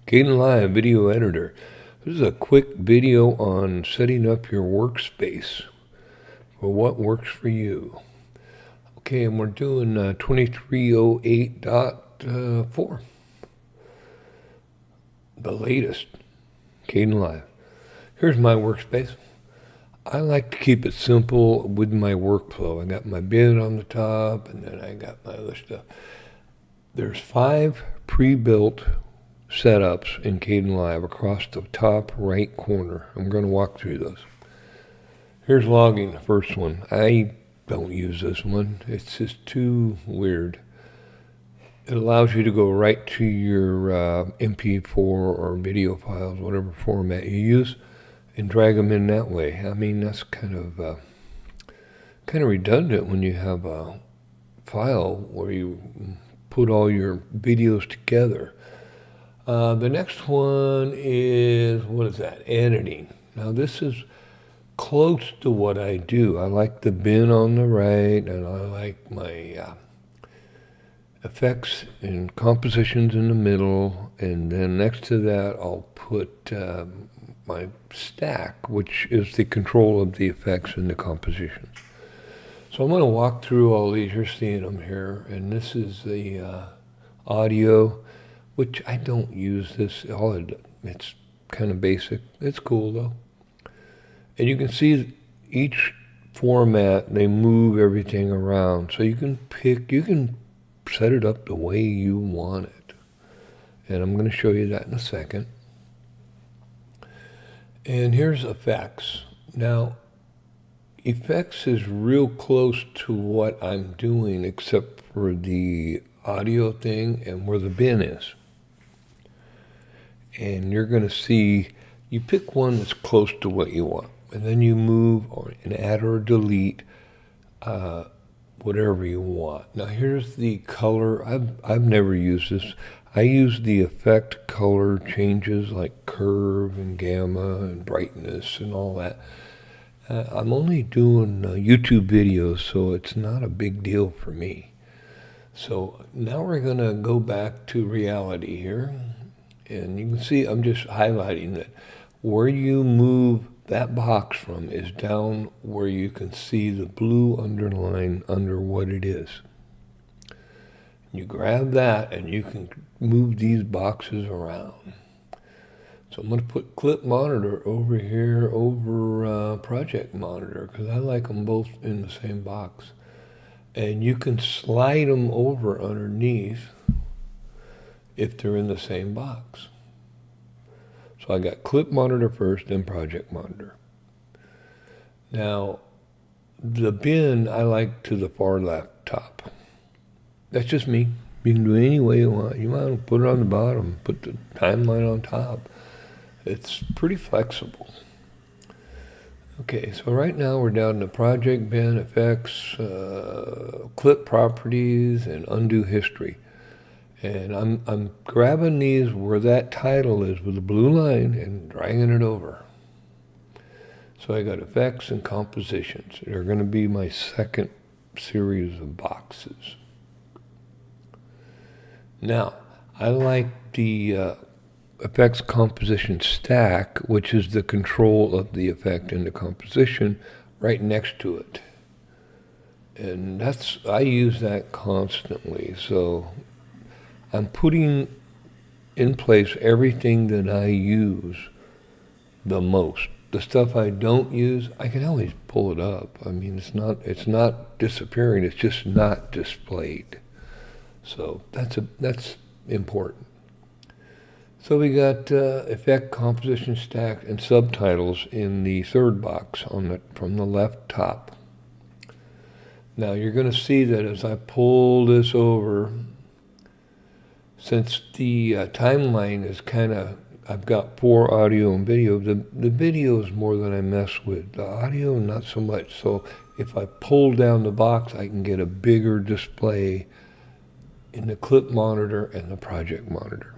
Kdenlive Video Editor. This is a quick video on setting up your workspace for what works for you. Okay, and we're doing 2308.4, the latest Kdenlive. Here's my workspace. I like to keep it simple with my workflow. I got my bin on the top, and then I got my other stuff. There's 5 pre-built setups in Kdenlive across the top right corner. I'm going to walk through those. Here's logging, the first one. I don't use this one. It's just too weird. It allows you to go right to your MP4 or video files, whatever format you use, and drag them in that way. I mean, that's kind of redundant when you have a file where you put all your videos together. The next one is, what is that? Editing. Now this is close to what I do. I like the bin on the right, and I like my effects and compositions in the middle, and then next to that I'll put my stack, which is the control of the effects and the compositions. So I'm going to walk through all these. You're seeing them here, and this is the audio, which I don't use this. It's kind of basic. It's cool though. And you can see each format, they move everything around. So you can set it up the way you want it. And I'm going to show you that in a second. And here's effects. Now, effects is real close to what I'm doing, except for the audio thing and where the bin is. And you're going to see, you pick one that's close to what you want, and then you move or and add or delete whatever you want. Now here's the color. I've never used this. I use the effect color changes like curve and gamma and brightness and all that. I'm only doing YouTube videos, so it's not a big deal for me. So now we're going to go back to reality here. And you can see I'm just highlighting that where you move that box from is down where you can see the blue underline under what it is. You grab that and you can move these boxes around. So I'm going to put clip monitor over here over project monitor because I like them both in the same box. And you can slide them over underneath if they're in the same box. So I got clip monitor first, then project monitor. Now, the bin I like to the far left top. That's just me. You can do it any way you want. You want to put it on the bottom, put the timeline on top. It's pretty flexible. Okay, so right now we're down to project bin, effects, clip properties, and undo history. And I'm grabbing these where that title is with the blue line and dragging it over. So I got effects and compositions. They're going to be my second series of boxes. Now, I like the effects composition stack, which is the control of the effect and the composition right next to it. And I use that constantly. So I'm putting in place everything that I use the most. The stuff I don't use, I can always pull it up. I mean, it's not disappearing, it's just not displayed. So that's important. So we got effect, composition, stack, and subtitles in the third box from the left top. Now you're going to see that as I pull this over, since the timeline is I've got 4 audio and video, the video is more than I mess with. The audio, not so much. So if I pull down the box, I can get a bigger display in the clip monitor and the project monitor.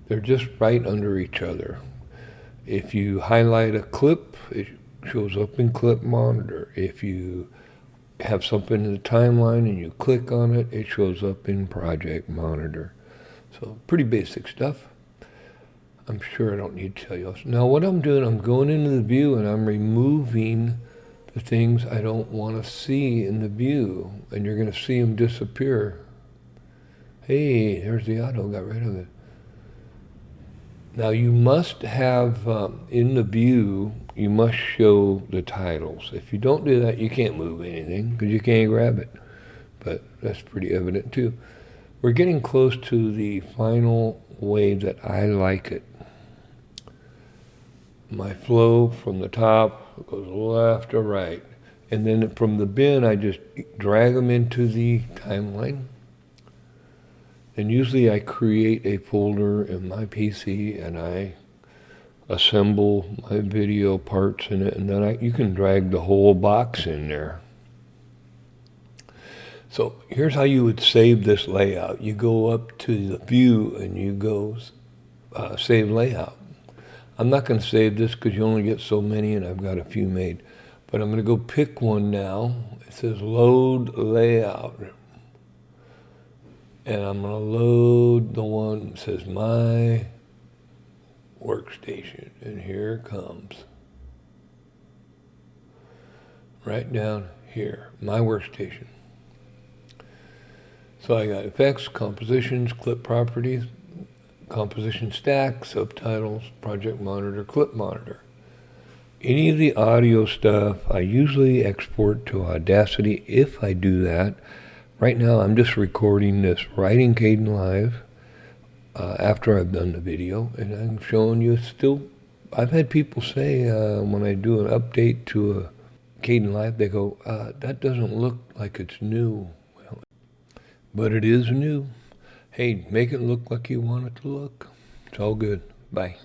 They're just right under each other. If you highlight a clip, it shows up in clip monitor. If you have something in the timeline and you click on it, it shows up in project monitor. So pretty basic stuff. I'm sure I don't need to tell you. Now what I'm doing, I'm going into the view and I'm removing the things I don't want to see in the view, and you're going to see them disappear. Hey, there's the auto, got rid of it. Now you must have, in the view, you must show the titles. If you don't do that, you can't move anything because you can't grab it. But that's pretty evident too. We're getting close to the final way that I like it. My flow from the top goes left to right. And then from the bin, I just drag them into the timeline. And usually I create a folder in my PC and I assemble my video parts in it, and then you can drag the whole box in there. So here's how you would save this layout. You go up to the view and you go save layout. I'm not going to save this because you only get so many and I've got a few made. But I'm going to go pick one now. It says load layout. And I'm going to load the one that says my workstation. And here it comes. Right down here, my workstation. So I got effects, compositions, clip properties, composition stack, subtitles, project monitor, clip monitor. Any of the audio stuff, I usually export to Audacity if I do that. Right now I'm just recording this right in Kdenlive after I've done the video, and I'm showing you still. I've had people say when I do an update to a Kdenlive, they go, that doesn't look like it's new. Well, but it is new. Hey, make it look like you want it to look. It's all good. Bye.